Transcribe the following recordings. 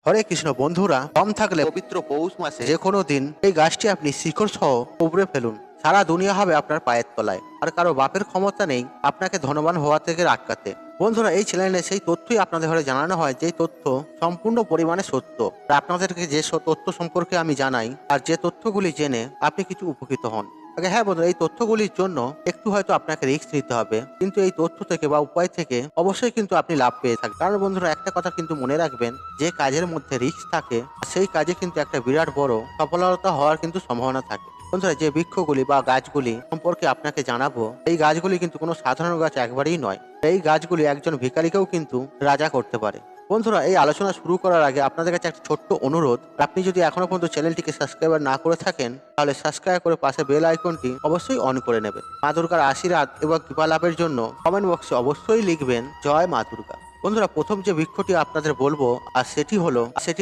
হরে কৃষ্ণ বন্ধুরা, কম থাকলে পবিত্র পৌষ মাসে যে কোনো দিন এই গাছটি আপনি শিকড় সহ উপড়ে ফেলুন। সারা দুনিয়া হবে আপনার পায়ের তলায়, আর কারো বাপের ক্ষমতা নেই আপনাকে ধনবান হওয়া থেকে আটকাতে। বন্ধুরা, এই চ্যানেলে সেই তথ্যই আপনাদের ঘরে জানানো হয় যে তথ্য সম্পূর্ণ পরিমাণে সত্য। আর আপনাদেরকে যে তথ্য সম্পর্কে আমি জানাই, আর যে তথ্যগুলি জেনে আপনি কিছু উপকৃত হন। আগে হ্যাঁ বন্ধুরা, এই তথ্যগুলির জন্য একটু হয়তো আপনাকে রিস্ক নিতে হবে, কিন্তু এই তথ্য থেকে বা উপায় থেকে অবশ্যই কিন্তু আপনি লাভ পেয়ে থাকবেন। কারণ বন্ধুরা, একটা কথা কিন্তু মনে রাখবেন, যে কাজের মধ্যে রিস্ক থাকে সেই কাজে কিন্তু একটা বিরাট বড় সফলতা হওয়ার কিন্তু সম্ভাবনা থাকে। বন্ধুরা, যে বৃক্ষগুলি বা গাছগুলি সম্পর্কে আপনাকে জানাবো, এই গাছগুলি কিন্তু কোনো সাধারণ গাছ একবারেই নয়। এই গাছগুলি একজন ভিখারিকেও কিন্তু রাজা করতে পারে। বন্ধুরা, এই আলোচনা শুরু করার আগে আপনাদের কাছে একটা ছোট্ট অনুরোধ, আপনি যদি এখনো পর্যন্ত চ্যানেলটিকে সাবস্ক্রাইব না করে থাকেন, তাহলে সাবস্ক্রাইব করে পাশে বেল আইকনটি অবশ্যই অন করে নেবেন। মা দুর্গার আশীর্বাদ এবং কৃপা লাভের জন্য কমেন্ট বক্সে অবশ্যই লিখবেন জয় মা দুর্গা। বন্ধুরা, প্রথম যে বৃক্ষটি আপনাদের বলবো আর সেটি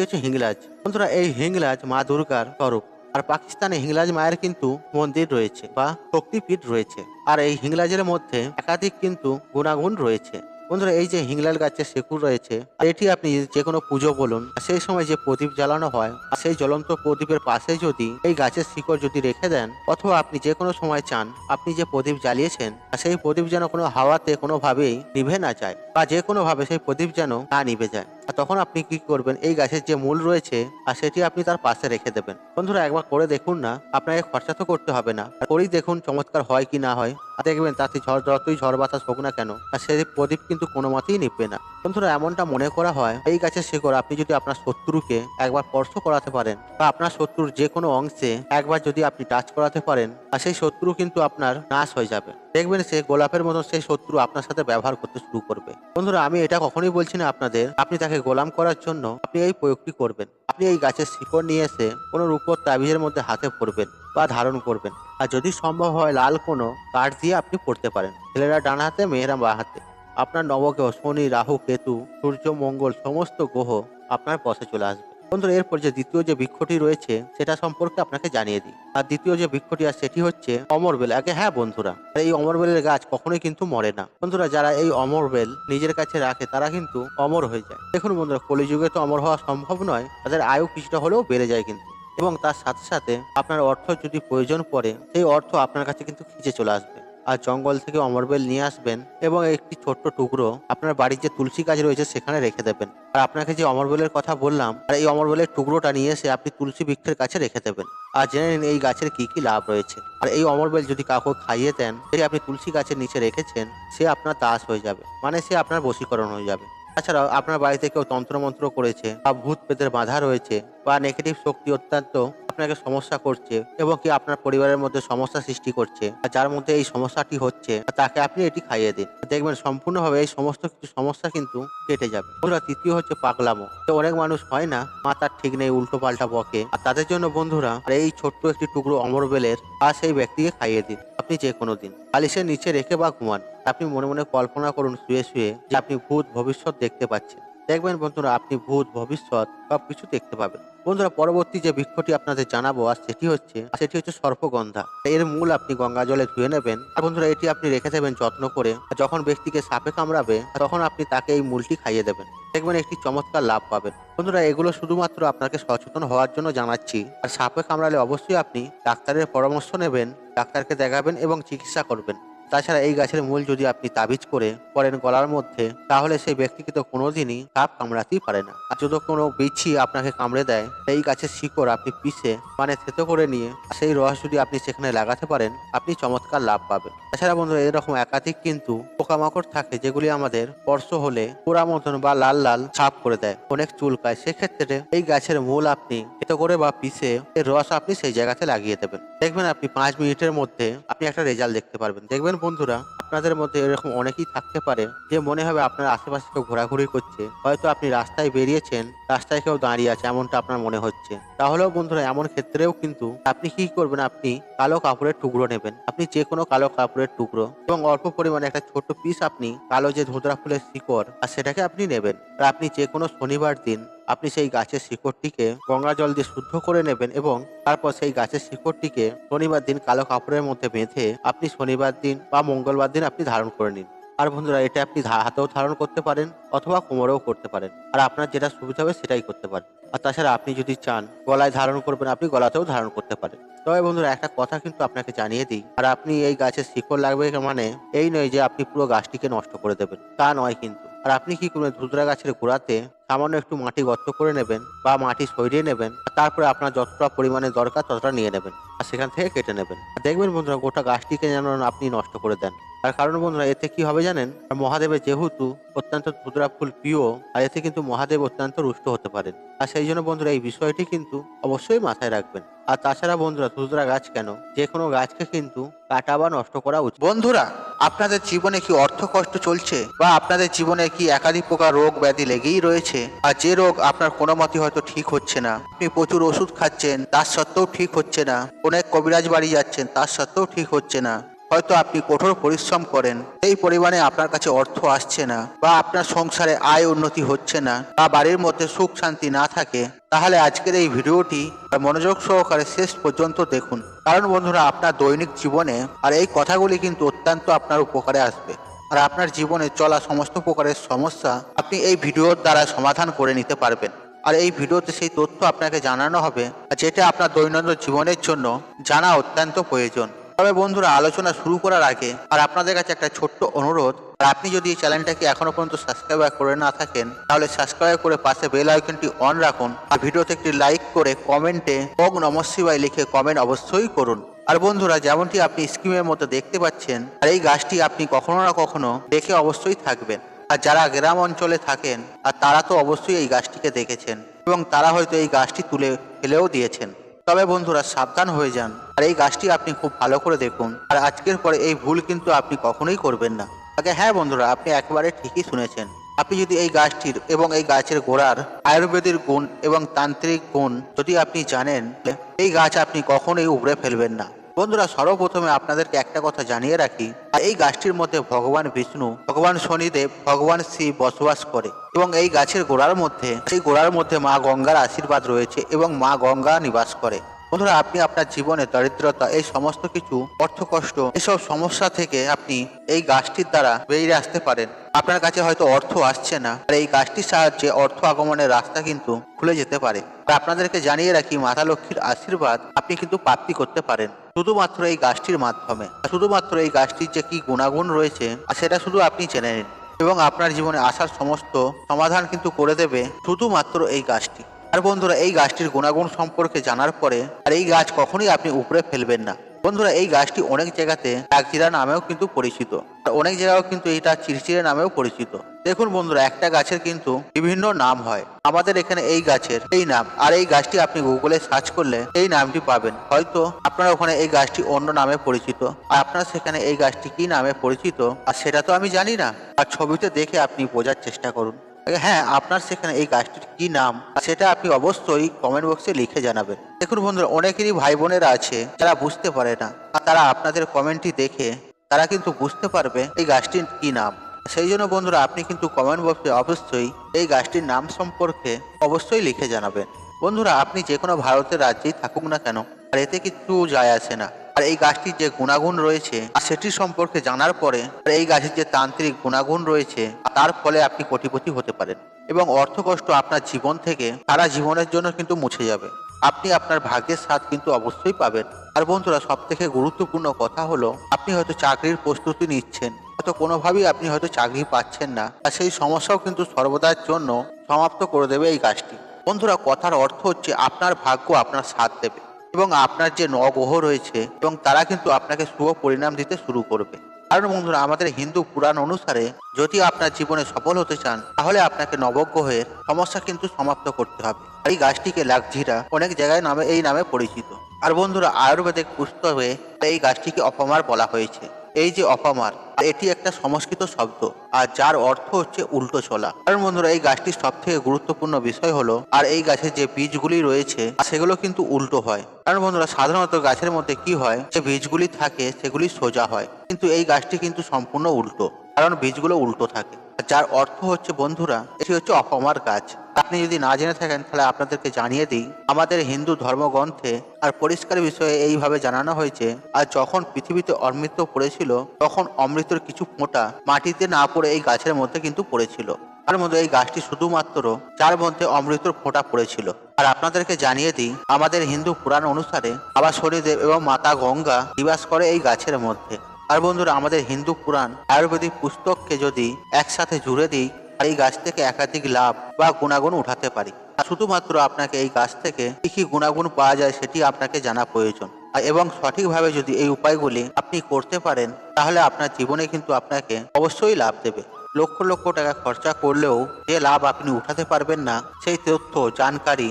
হচ্ছে হিংলাজ। বন্ধুরা, এই হিংলাজ মা দুর্গার স্বরূপ। আর পাকিস্তানে হিংলাজ মায়ের কিন্তু মন্দির রয়েছে বা শক্তিপীঠ রয়েছে। আর এই হিংলাজের মধ্যে একাধিক কিন্তু গুণাগুণ রয়েছে। বন্ধুরা, এই যে হিংলাল গাছের শেকড় রয়েছে, এটি আপনি যে কোনো পুজো বলুন, সেই সময় যে প্রদীপ জ্বালানো হয়, আর সেই জ্বলন্ত প্রদীপের পাশে যদি এই গাছের শিকড় যদি রেখে দেন, অথবা আপনি যে কোনো সময় চান আপনি যে প্রদীপ জ্বালিয়েছেন সেই প্রদীপ যেন কোনো হাওয়াতে কোনোভাবেই নিভে না যায়, বা যে কোনো ভাবে সেই প্রদীপ যেন না নিভে যায়, আর তখন আপনি কি করবেন, এই গাছের যে মূল রয়েছে আর সেটি আপনি তার পাশে রেখে দেবেন। বন্ধুরা, একবার করে দেখুন না, আপনাকে খরচা তো করতে হবে না, আর করেই দেখুন চমৎকার হয় কি না হয়। আর দেখবেন তাতে যতই ঝড় বাতাস হোক না কেন, আর সেই প্রদীপ কিন্তু কোনো মতেই নিভবে না। বন্ধুরা, এমনটা মনে করা হয়, এই গাছের শিকড় আপনি যদি আপনার শত্রুকে একবার স্পর্শ করাতে পারেন, বা আপনার শত্রুর যে কোনো অংশে একবার যদি আপনি টাচ করাতে পারেন, আর সেই শত্রু কিন্তু আপনার নাশ হয়ে যাবে। দেখবেন সে গোলাপের মতো সেই শত্রু আপনার সাথে ব্যবহার করতে শুরু করবে। বন্ধুরা, আমি এটা কখনোই বলছি না আপনাদের আপনি তাকে গোলাম করার জন্য আপনি এই প্রয়োগটি করবেন। আপনি এই গাছের শিকড় নিয়ে এসে কোনো রূপোর তাবিজের মধ্যে হাতে পরবেন বা ধারণ করবেন। আর যদি সম্ভব হয় লাল কোনো কাঠ দিয়ে আপনি পড়তে পারেন। ছেলেরা ডান হাতে, মেয়েরা বাঁ হাতে। আপনার নবগ্রহ শনি, রাহু, কেতু, সূর্য, মঙ্গল সমস্ত গ্রহ আপনার পথে চলে আসবে। বন্ধুরা, এরপর যে দ্বিতীয় যে বৃক্ষটি রয়েছে সেটা সম্পর্কে আপনাকে জানিয়ে দিই। আর দ্বিতীয় যে বৃক্ষটি আর সেটি হচ্ছে অমরবেল। আগে হ্যাঁ বন্ধুরা, এই অমরবেলের গাছ কখনোই কিন্তু মরে না। বন্ধুরা, যারা এই অমরবেল নিজের কাছে রাখে তারা কিন্তু অমর হয়ে যায়। দেখুন বন্ধুরা, কলিযুগে তো অমর হওয়া সম্ভব নয়, তাদের আয়ু কিছুটা হলেও বেড়ে যায় কিন্তু। এবং তার সাথে সাথে আপনার অর্থ যদি প্রয়োজন পড়ে, সেই অর্থ আপনার কাছে কিন্তু খিচে চলে আসবে। আর জঙ্গল থেকে অমরবেল নিয়ে আসবেন এবং একটি ছোট্ট টুকরো আপনার বাড়ির যে তুলসী গাছ রয়েছে সেখানে রেখে দেবেন। আর আপনাকে যে অমরবেলের কথা বললাম, আর এই অমরবেলের টুকরোটা নিয়ে এসে আপনি তুলসী বৃক্ষের কাছে রেখে দেবেন। আর জেনে নিন এই গাছের কি কি লাভ রয়েছে। আর এই অমরবেল যদি কাউকে খাইয়ে দেন, যে আপনি তুলসী গাছের নিচে রেখেছেন, সে আপনার দাস হয়ে যাবে, মানে সে আপনার বশীকরণ হয়ে যাবে। তাছাড়াও আপনার বাড়িতে কেউ তন্ত্রমন্ত্র করেছে, বা ভূত প্রেতের বাধা রয়েছে, বা নেগেটিভ শক্তি অত্যন্ত আপনাকে সমস্যা করছে এবং কি আপনার পরিবারের মধ্যে সমস্যা সৃষ্টি করছে, আর যার মধ্যে এই সমস্যাটি হচ্ছে তাকে আপনি এটি খাইয়ে দিন। দেখবেন সম্পূর্ণভাবে এই সমস্ত কিছু সমস্যা কিন্তু কেটে যাবে। বন্ধুরা, তৃতীয় হচ্ছে পাগলামো। তো অনেক মানুষ হয় না, মাথার ঠিক নেই, উল্টো পাল্টা বকে, আর তাদের জন্য বন্ধুরা এই ছোট্ট একটি টুকরো অমরবেলের আর সেই ব্যক্তিকে খাইয়ে দিন। আপনি যে কোনো দিন বালিশের নিচে রেখে বা ঘুমান, আপনি মনে মনে কল্পনা করুন শুয়ে শুয়ে যে আপনি ভূত ভবিষ্যৎ দেখতে পাচ্ছেন। দেখবেন বন্ধুরা, আপনি ভূত ভবিষ্যৎ সবকিছু দেখতে পাবেন। বন্ধুরা, পরবর্তী যে বৃক্ষটি আপনাদের জানাবো আর সেটি হচ্ছে সর্পগন্ধা। এর মূল আপনি গঙ্গা জলে ধুয়ে নেবেন। আর বন্ধুরা, এটি আপনি রেখে দেবেন যত্ন করে। আর যখন ব্যক্তিকে সাপে কামড়াবে তখন আপনি তাকে এই মূলটি খাইয়ে দেবেন। দেখবেন একটি চমৎকার লাভ পাবেন। বন্ধুরা, এগুলো শুধুমাত্র আপনাকে সচেতন হওয়ার জন্য জানাচ্ছি। আর সাপে কামড়ালে অবশ্যই আপনি ডাক্তারের পরামর্শ নেবেন, ডাক্তারকে দেখাবেন এবং চিকিৎসা করবেন। তাছাড়া এই গাছের মূল যদি আপনি তাবিজ করে পরেন গলার মধ্যে, তাহলে সেই ব্যক্তিকে তো কোনোদিনই সাপ কামড়াতেই পারে না। আর যদি কোনো বিচ্ছি আপনাকে কামড়ে দেয়, এই গাছের শিকড় আপনি পিষে মানে থেতো করে নিয়ে সেই রস যদি আপনি সেখানে লাগাতে পারেন, আপনি চমৎকার লাভ পাবেন। তাছাড়া বন্ধুরা, এরকম একাধিক কিন্তু পোকামাকড় থাকে যেগুলি আমাদের স্পর্শ হলে পোড়া মতন বা লাল লাল ছাপ করে দেয়, অনেক চুলকায়। সেক্ষেত্রে এই গাছের মূল আপনি থেতো করে বা পিষে এর রস আপনি সেই জায়গাতে লাগিয়ে দেবেন। দেখবেন আপনি 5 মিনিটের মধ্যে আপনি একটা রেজাল্ট দেখতে পারবেন। দেখবেন বন্ধুরা, আপনাদের মধ্যে এরকম অনেকেই থাকতে পারে যে মনে হবে আপনার আশেপাশে কেউ ঘোরাঘুরি করছে, হয়তো আপনি রাস্তায় বেরিয়েছেন, রাস্তায় কেউ দাঁড়িয়ে আছে এমনটা আপনার মনে হচ্ছে। তাহলেও বন্ধুরা, এমন ক্ষেত্রেও কিন্তু আপনি কি করবেন, আপনি কালো কাপড়ের টুকরো নেবেন। আপনি যে কোনো কালো কাপড়ের টুকরো এবং অল্প পরিমাণে একটা ছোট পিস আপনি কালো যে ধুতরা ফুলের শিকড় আর সেটাকে আপনি নেবেন। আর আপনি যে কোনো শনিবার দিন আপনি সেই গাছের শিকড়টিকে গঙ্গা জল দিয়ে শুদ্ধ করে নেবেন এবং তারপর সেই গাছের শিকড়টিকে শনিবার দিন কালো কাপড়ের মধ্যে বেঁধে আপনি শনিবার দিন বা মঙ্গলবার দিন আপনি ধারণ করে নিন। আর বন্ধুরা এটা আপনি হাতেও ধারণ করতে পারেন অথবা কোমরেও করতে পারেন, আর আপনার যেটা সুবিধা হবে সেটাই করতে পারেন। আর তাছাড়া আপনি যদি চান গলায় ধারণ করবেন, আপনি গলাতেও ধারণ করতে পারেন। তবে বন্ধুরা একটা কথা কিন্তু আপনাকে জানিয়ে দিই, আর আপনি এই গাছের শিকড় লাগবে মানে এই নয় যে আপনি পুরো গাছটিকে নষ্ট করে দেবেন, তা নয় কিন্তু। আর আপনি কি করবেন, ধুতরা গাছের গোড়াতে সামান্য একটু মাটি গর্ত করে নেবেন বা মাটি সরিয়ে নেবেন, আর তারপরে আপনার যতটা পরিমাণে দরকার ততটা নিয়ে নেবেন আর সেখান থেকে কেটে নেবেন। আর দেখবেন বন্ধুরা গোটা গাছটিকে যেন আপনি নষ্ট করে দেন। তার কারণ বন্ধুরা এতে কি হবে জানেন, মহাদেবের যেহেতু অত্যন্ত ধুতরা ফুল প্রিয়, আর এতে কিন্তু মহাদেব অত্যন্ত রুষ্ট হতে পারেন। আর সেই জন্য বন্ধুরা এই বিষয়টি কিন্তু অবশ্যই মাথায় রাখবেন। আর তাছাড়া বন্ধুরা ধুতরা গাছ কেন, যে কোনো গাছকে কিন্তু কাটা বা নষ্ট করা উচিত। বন্ধুরা আপনাদের জীবনে কি অর্থ কষ্ট চলছে, বা আপনাদের জীবনে কি একাধিক প্রকার রোগ ব্যাধি লেগেই রয়েছে, আর যে রোগ আপনার কোনো মতে হয়তো ঠিক হচ্ছে না, আপনি প্রচুর ওষুধ খাচ্ছেন তার সত্ত্বেও ঠিক হচ্ছে না, অনেক কবিরাজ বাড়ি যাচ্ছেন তার সত্ত্বেও ঠিক হচ্ছে না, হয়তো আপনি কঠোর পরিশ্রম করেন এই পরিমাণে আপনার কাছে অর্থ আসছে না, বা আপনার সংসারে আয় উন্নতি হচ্ছে না, বা বাড়ির মধ্যে সুখ শান্তি না থাকে, তাহলে আজকের এই ভিডিওটি মনোযোগ সহকারে শেষ পর্যন্ত দেখুন। কারণ বন্ধুরা আপনার দৈনিক জীবনে আর এই কথাগুলি কিন্তু অত্যন্ত আপনার উপকারে আসবে, আর আপনার জীবনে চলা সমস্ত প্রকারের সমস্যা আপনি এই ভিডিওর দ্বারা সমাধান করে নিতে পারবেন। আর এই ভিডিওতে সেই তথ্য আপনাকে জানানো হবে যেটা আপনার দৈনন্দিন জীবনের জন্য জানা অত্যন্ত প্রয়োজন। তবে বন্ধুরা আলোচনা শুরু করার আগে আর আপনাদের কাছে একটা ছোট্ট অনুরোধ, আর আপনি যদি এই চ্যানেলটাকে এখনো পর্যন্ত সাবস্ক্রাইব করে না থাকেন তাহলে সাবস্ক্রাইব করে পাশে বেল আইকনটি অন রাখুন, আর ভিডিওতে একটি লাইক করে কমেন্টে ওম নমঃ শিবায় লিখে কমেন্ট অবশ্যই করুন। আর বন্ধুরা যেমনটি আপনি স্ক্রিনের মধ্যে দেখতে পাচ্ছেন, আর এই গাছটি আপনি কখনো না কখনো দেখে অবশ্যই থাকবেন। আর যারা গ্রাম অঞ্চলে থাকেন আর তারা তো অবশ্যই এই গাছটিকে দেখেছেন, এবং তারা হয়তো এই গাছটি তুলে ফেলেও দিয়েছেন। তবে বন্ধুরা সাবধান হয়ে যান, আর এই গাছটি আপনি খুব ভালো করে দেখুন, আর আজকের পরে এই ভুল কিন্তু আপনি কখনোই করবেন না। আগে হ্যাঁ বন্ধুরা আপনি একেবারে ঠিকই শুনেছেন, আপনি যদি এই গাছটির এবং এই গাছের গোড়ার আয়ুর্বেদের গুণ এবং তান্ত্রিক গুণ যদি আপনি জানেন, এই গাছ আপনি কখনোই উপড়ে ফেলবেন না। বন্ধুরা সর্বপ্রথমে আপনাদেরকে একটা কথা জানিয়ে রাখি, এই গাছটির মধ্যে ভগবান বিষ্ণু, ভগবান শনিদেব, ভগবান শিব বসবাস করে, এবং এই গাছের গোড়ার মধ্যে মা গঙ্গার আশীর্বাদ রয়েছে এবং মা গঙ্গা নিবাস করে। বন্ধুরা আপনি আপনার জীবনে দরিদ্রতা এই সমস্ত কিছু অর্থকষ্ট এসব সমস্যা থেকে আপনি এই গাছটির দ্বারা বেরিয়ে আসতে পারেন। আপনার কাছে হয়তো অর্থ আসছে না, আর এই গাছটির সাহায্যে অর্থ আগমনের রাস্তা কিন্তু খুলে যেতে পারে। আর আপনাদেরকে জানিয়ে রাখি মাতা লক্ষ্মীর আশীর্বাদ আপনি কিন্তু প্রাপ্তি করতে পারেন শুধুমাত্র এই গাছটির মাধ্যমে। শুধুমাত্র এই গাছটির যে কি গুণাগুণ রয়েছে আর সেটা শুধু আপনি জেনে নিন, এবং আপনার জীবনে আসার সমস্ত সমাধান কিন্তু করে দেবে শুধুমাত্র এই গাছটি। আর বন্ধুরা এই গাছটির গুণাগুণ সম্পর্কে জানার পরে আর এই গাছ কখনোই আপনি উপড়ে ফেলবেন না। বন্ধুরা এই গাছটি অনেক জায়গাতে কাকজিরা নামেও কিন্তু পরিচিত, আর অনেক জায়গাও কিন্তু এটা চিরচিরে নামেও পরিচিত। দেখুন বন্ধুরা একটা গাছের কিন্তু বিভিন্ন নাম হয়, আমাদের এখানে এই গাছের এই নাম, আর এই গাছটি আপনি গুগলে সার্চ করলে এই নামটি পাবেন। হয়তো আপনার ওখানে এই গাছটি অন্য নামে পরিচিত, আর আপনার সেখানে এই গাছটি কি নামে পরিচিত আর সেটা তো আমি জানি না, আর ছবিতে দেখে আপনি বোঝার চেষ্টা করুন। হ্যাঁ আপনার সেখানে এই গাছটির কি নাম সেটা আপনি অবশ্যই কমেন্ট বক্সে লিখে জানাবেন। দেখুন বন্ধুরা অনেকেরই ভাই বোনেরা আছে যারা বুঝতে পারে না, আর তারা আপনাদের কমেন্টটি দেখে তারা কিন্তু বুঝতে পারবে এই গাছটির কি নাম। সেই জন্য বন্ধুরা আপনি কিন্তু কমেন্ট বক্সে অবশ্যই এই গাছটির নাম সম্পর্কে অবশ্যই লিখে জানাবেন। বন্ধুরা আপনি যে কোনো ভারতের রাজ্যেই থাকুক না কেন, আর এতে কিছু যায় আসে না। আর এই গাছটির যে গুণাগুণ রয়েছে আর সেটি সম্পর্কে জানার পরে এই গাছের যে তান্ত্রিক গুণাগুণ রয়েছে তার ফলে আপনি কোটিপতি হতে পারেন, এবং অর্থকষ্ট আপনার জীবন থেকে সারা জীবনের জন্য কিন্তু মুছে যাবে। আপনি আপনার ভাগ্যের স্বাদ কিন্তু অবশ্যই পাবেন। আর বন্ধুরা সব থেকে গুরুত্বপূর্ণ কথা হলো আপনি হয়তো চাকরির প্রস্তুতি নিচ্ছেন, হয়তো কোনোভাবেই আপনি হয়তো চাকরি পাচ্ছেন না, আর সেই সমস্যাও কিন্তু সর্বদার জন্য সমাপ্ত করে দেবে এই গাছটি। বন্ধুরা কথার অর্থ হচ্ছে আপনার ভাগ্য আপনার সাথ দেবে, এবং আপনার যে নগ্রহ রয়েছে এবং তারা কিন্তু আপনাকে শুভ পরিণাম দিতে শুরু করবে। কারণ বন্ধুরা আমাদের হিন্দু পুরাণ অনুসারে যদি আপনার জীবনে সফল হতে চান তাহলে আপনাকে নবগ্রহের সমস্যা কিন্তু সমাপ্ত করতে হবে। এই গাছটিকে লাকজিরা অনেক জায়গায় নামে এই নামে পরিচিত। আর বন্ধুরা আয়ুর্বেদিক পুস্তকে এই গাছটিকে অপমার বলা হয়েছে। এই যে অপমার এটি একটা সংস্কৃত শব্দ, আর যার অর্থ হচ্ছে উল্টো চলা। কারণ বন্ধুরা এই গাছটির সব থেকে গুরুত্বপূর্ণ বিষয় হলো আর এই গাছের যে বীজগুলি রয়েছে সেগুলো কিন্তু উল্টো হয়। কারণ বন্ধুরা সাধারণত গাছের মধ্যে কি হয়, যে বীজগুলি থাকে সেগুলি সোজা হয়, কিন্তু এই গাছটি কিন্তু সম্পূর্ণ উল্টো, কারণ বীজগুলো উল্টো থাকে। যার অর্থ হচ্ছে বন্ধুরা এটি হচ্ছে অপমার গাছ। আপনি যদি না জেনে থাকেন তাহলে আপনাদেরকে জানিয়ে দিই, আমাদের হিন্দু ধর্মগ্রন্থে আর পরিষ্কার বিষয়ে এইভাবে জানানো হয়েছে, আর যখন পৃথিবীতে অমৃত পড়েছিল তখন অমৃতের কিছু ফোঁটা মাটিতে না পড়ে এই গাছের মধ্যে কিন্তু পড়েছিল। তার মধ্যে এই গাছটি শুধুমাত্র যার মধ্যে অমৃতর ফোঁটা পড়েছিল। আর আপনাদেরকে জানিয়ে দিই, আমাদের হিন্দু পুরাণ অনুসারে বাবা শনিদেব এবং মাতা গঙ্গা নিবাস করে এই গাছের মধ্যে। আর বন্ধুরা, আমাদের হিন্দু পুরাণ আয়ুর্বেদিক পুস্তককে যদি একসাথে জুড়ে দিই, আর এই গাছ থেকে একাধিক লাভ বা গুণাগুণ উঠাতে পারি। আর শুধুমাত্র আপনাকে এই গাছ থেকে কি কি গুণাগুণ পাওয়া যায় সেটি আপনাকে জানা প্রয়োজন। এবং সঠিকভাবে যদি এই উপায়গুলি আপনি করতে পারেন, তাহলে আপনার জীবনে কিন্তু আপনাকে অবশ্যই লাভ দেবে। লক্ষ লক্ষ টাকা খরচা করলেও যে লাভ আপনি উঠাতে পারবেন না, সেই তথ্য জানকারি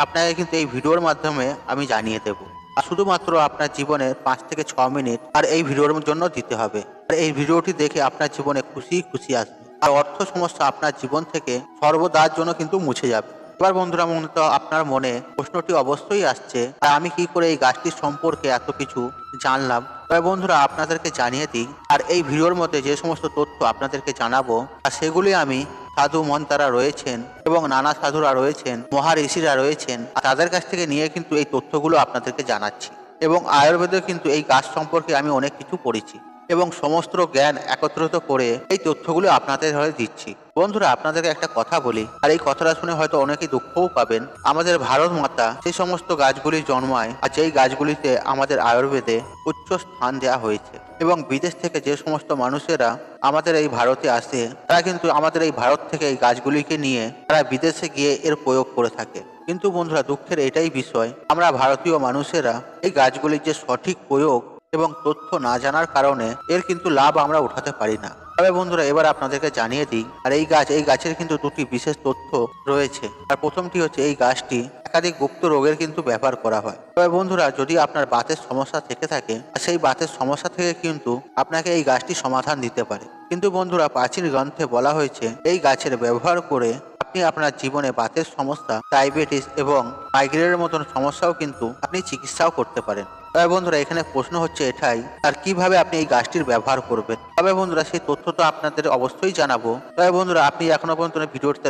আপনাকে কিন্তু এই ভিডিওর মাধ্যমে আমি জানিয়ে দেব। আর শুধুমাত্র আপনার জীবনে 5 থেকে 6 মিনিট আর এই ভিডিওর জন্য দিতে হবে। আর এই ভিডিওটি দেখে আপনার জীবনে খুশি খুশি আসবে, আর অর্থ সমস্যা আপনার জীবন থেকে সর্বদার জন্য কিন্তু মুছে যাবে। এবার বন্ধুরা, মূলত আপনার মনে প্রশ্নটি অবশ্যই আসছে, আর আমি কি করে এই গাছটির সম্পর্কে এত কিছু জানলাম। তবে বন্ধুরা, আপনাদেরকে জানিয়ে দিই, আর এই ভিডিওর মধ্যে যে সমস্ত তথ্য আপনাদেরকে জানাবো, আর সেগুলি আমি সাধু মন্তারা রয়েছেন এবং নানা সাধুরা রয়েছেন, মহাঋষিরা রয়েছেন, আর তাদের কাছ থেকে নিয়ে কিন্তু এই তথ্যগুলো আপনাদেরকে জানাচ্ছি। এবং আয়ুর্বেদে কিন্তু এই গাছ সম্পর্কে আমি অনেক কিছু পড়েছি এবং সমস্ত জ্ঞান একত্রিত করে এই তথ্যগুলো আপনাদের হয়ে দিচ্ছি। বন্ধুরা, আপনাদেরকে একটা কথা বলি, আর এই কথাটা শুনে হয়তো অনেকেই দুঃখও পাবেন। আমাদের ভারত মাতা সেই সমস্ত গাছগুলি জন্মায়, আর যেই গাছগুলিতে আমাদের আয়ুর্বেদে উচ্চ স্থান দেওয়া হয়েছে। এবং বিদেশ থেকে যে সমস্ত মানুষেরা আমাদের এই ভারতে আসে, তারা কিন্তু আমাদের এই ভারত থেকে এই গাছগুলিকে নিয়ে তারা বিদেশে গিয়ে এর প্রয়োগ করে থাকে। কিন্তু বন্ধুরা, দুঃখের এটাই বিষয়, আমরা ভারতীয় মানুষেরা এই গাছগুলির যে সঠিক প্রয়োগ এবং তথ্য না জানার কারণে এর কিন্তু লাভ আমরা উঠাতে পারি না। তবে বন্ধুরা, এবার আপনাদেরকে জানিয়ে দিই, আর এই গাছের কিন্তু দুটি বিশেষ তথ্য রয়েছে। আর প্রথমটি হচ্ছে, এই গাছটি একাধিক গুপ্ত রোগের কিন্তু ব্যবহার করা হয়। তবে বন্ধুরা, যদি আপনার বাতের সমস্যা থেকে থাকে, সেই বাতের সমস্যা থেকে কিন্তু আপনাকে এই গাছটি সমাধান দিতে পারে। কিন্তু বন্ধুরা, প্রাচীন গ্রন্থে বলা হয়েছে এই গাছের ব্যবহার করে আপনি আপনার জীবনে বাতের সমস্যা, ডায়াবেটিস এবং মাইগ্রেনের মতন সমস্যাও কিন্তু আপনি চিকিৎসাও করতে পারেন। তবে বন্ধুরা, এখানে প্রশ্ন হচ্ছে এটাই, আর কিভাবে আপনি এই গাছটির ব্যবহার করবেন। তবে বন্ধুরা, সেই তথ্য তো আপনাদের অবশ্যই জানাবো। তবে বন্ধুরা, আপনি এখনো পর্যন্ত ভিডিওতে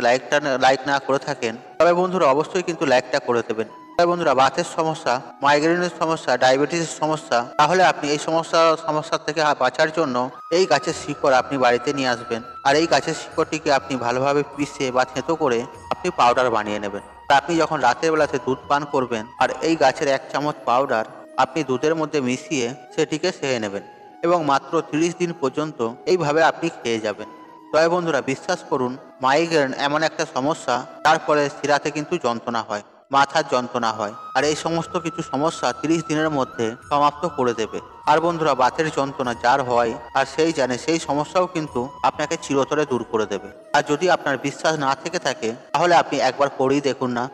লাইক না করে থাকেন, তবে বন্ধুরা অবশ্যই কিন্তু লাইকটা করে দেবেন। তবে বন্ধুরা, বাতের সমস্যা, মাইগ্রেনের সমস্যা, ডায়াবেটিসের সমস্যা, তাহলে আপনি এই সমস্যা থেকে বাঁচার জন্য এই গাছের শিকড় আপনি বাড়িতে নিয়ে আসবেন। আর এই গাছের শিকড়টিকে আপনি ভালোভাবে পিষে বা থেঁতো করে আপনি পাউডার বানিয়ে নেবেন। তা আপনি যখন রাতের বেলাতে দুধ পান করবেন, আর এই গাছের 1 চামচ পাউডার আপনি দুধের মধ্যে মিশিয়ে সেটিকে সেরে নেবেন, এবং মাত্র 30 দিন পর্যন্ত এইভাবে আপনি খেয়ে যাবেন। তবে বন্ধুরা, বিশ্বাস করুন, মাইগ্রেন এমন একটা সমস্যা, তারপরে শিরাতে কিন্তু যন্ত্রণা হয়, মাথার যন্ত্রণা হয়, আর এই সমস্ত কিছু সমস্যা 30 দিনের মধ্যে সমাপ্ত করে দেবে। আর বন্ধুরা, বাতের যন্ত্রণা যার হয় আর সেই জানে, সেই সমস্যাও কিন্তু আপনাকে চিরতরে দূর করে দেবে। আর যদি আপনার বিশ্বাস না থেকে থাকে, তাহলে আপনি একবার করেই দেখুন না।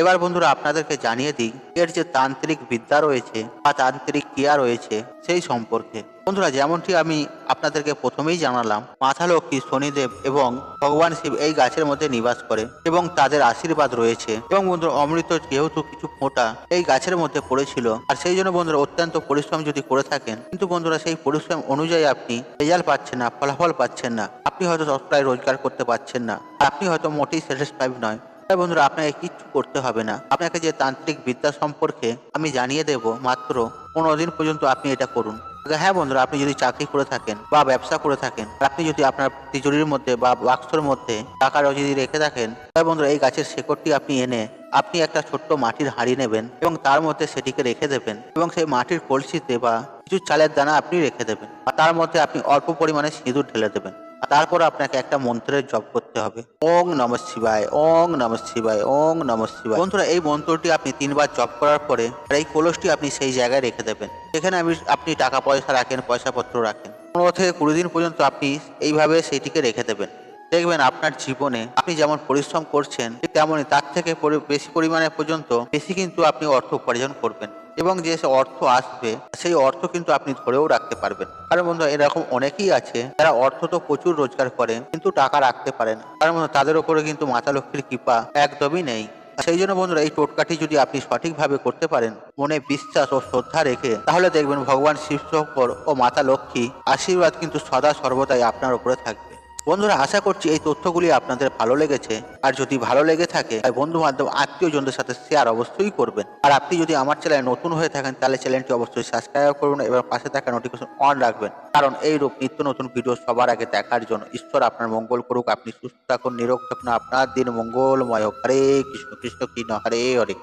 এবার বন্ধুরা, আপনাদেরকে জানিয়ে দিই এর যে তান্ত্রিক বিদ্যা রয়েছে বা তান্ত্রিক ক্রিয়া রয়েছে সেই সম্পর্কে। বন্ধুরা, যেমনটি আমি আপনাদেরকে প্রথমেই জানালাম, মাতা লক্ষ্মী, শনিদেব এবং ভগবান শিব এই গাছের মধ্যে নিবাস করে এবং তাদের আশীর্বাদ রয়েছে। এবং বন্ধুরা, অমৃত যেহেতু কিছু ফোঁটা এই গাছের মধ্যে পড়েছিল, আর সেই জন্য বন্ধুরা অত্যন্ত পরিশ্রম যদি করে থাকেন, কিন্তু বন্ধুরা সেই পরিশ্রম অনুযায়ী আপনি রেজাল্ট পাচ্ছেন না, ফলাফল পাচ্ছেন না, আপনি হয়তো ততটাই রোজগার করতে পারছেন না, আপনি হয়তো মোটেই স্যাটিসফাইড নয়, তাই বন্ধুরা আপনাকে কিচ্ছু করতে হবে না। আপনাকে যে তান্ত্রিক বিদ্যা সম্পর্কে আমি জানিয়ে দেব, মাত্র 15 দিন পর্যন্ত আপনি এটা করুন। হ্যাঁ বন্ধুরা, আপনি যদি চাকরি করে থাকেন বা ব্যবসা করে থাকেন, আপনি যদি আপনার তিজুরির মধ্যে বা বাক্সের মধ্যে টাকা যদি রেখে থাকেন, তাই বন্ধুরা এই গাছের শেকড়টি আপনি এনে আপনি একটা ছোট্ট মাটির হাঁড়ি নেবেন এবং তার মধ্যে সেটিকে রেখে দেবেন, এবং সেই মাটির কলসিতে বা কিছু চালের দানা আপনি রেখে দেবেন, আর তার মধ্যে আপনি অল্প পরিমাণে সিঁদুর ঢেলে দেবেন। তারপর আপনাকে একটা মন্ত্রের জপ করতে হবে, ওং নমঃ শিবায়, ওং নমঃ শিবায়, ওং নমঃ শিবায়। বন্ধুরা, এই মন্ত্রটি আপনি 3 বার জপ করার পরে এই কলসটি আপনি সেই জায়গায় রেখে দেবেন, সেখানে আপনি টাকা পয়সা রাখেন, পয়সাপত্র রাখেন। 15 থেকে 20 দিন পর্যন্ত আপনি এইভাবে সেইটিকে রেখে দেবেন। দেখবেন আপনার জীবনে আপনি যেমন পরিশ্রম করছেন, ঠিক তেমনই তার থেকে বেশি পরিমাণে পর্যন্ত বেশি কিন্তু আপনি অর্থ উপার্জন করবেন, এবং যে অর্থ আসবে সেই অর্থ কিন্তু আপনি ধরেও রাখতে পারবেন। কারণ বন্ধুরা, এরকম অনেকেই আছে যারা অর্থ তো প্রচুর রোজগার করে কিন্তু টাকা রাখতে পারে না, কারণ তাদের উপরে কিন্তু মাতা লক্ষ্মীর কৃপা একদমই নেই। সেই জন্য বন্ধুরা, এই টোটকাটি যদি আপনি সঠিকভাবে করতে পারেন, মনে বিশ্বাস ও শ্রদ্ধা রেখে, তাহলে দেখবেন ভগবান শিব শঙ্কর ও মাতা লক্ষ্মী আশীর্বাদ কিন্তু সদা সর্বদাই আপনার উপরে থাকবে। বন্ধুরা, আশা করছি এই তথ্যগুলি আপনাদের ভালো লেগেছে। আর যদি ভালো লেগে থাকে তাই বন্ধু বান্ধব আত্মীয়জনদের সাথে শেয়ার অবশ্যই করবেন। আর আপনি যদি আমার চ্যানেলে নতুন হয়ে থাকেন তাহলে চ্যানেলটি অবশ্যই সাবস্ক্রাইব করুন এবং পাশে থাকা নোটিফিকেশন অন রাখবেন, কারণ এইরূপ নিত্য নতুন ভিডিও সবার আগে দেখার জন্য। ঈশ্বর আপনার মঙ্গল করুক, আপনি সুস্থ থাকুন, নিরোগ থাকুন, আপনার দিন মঙ্গলময় হোক। হরে কৃষ্ণ কৃষ্ণ কৃষ্ণ হরে হরে।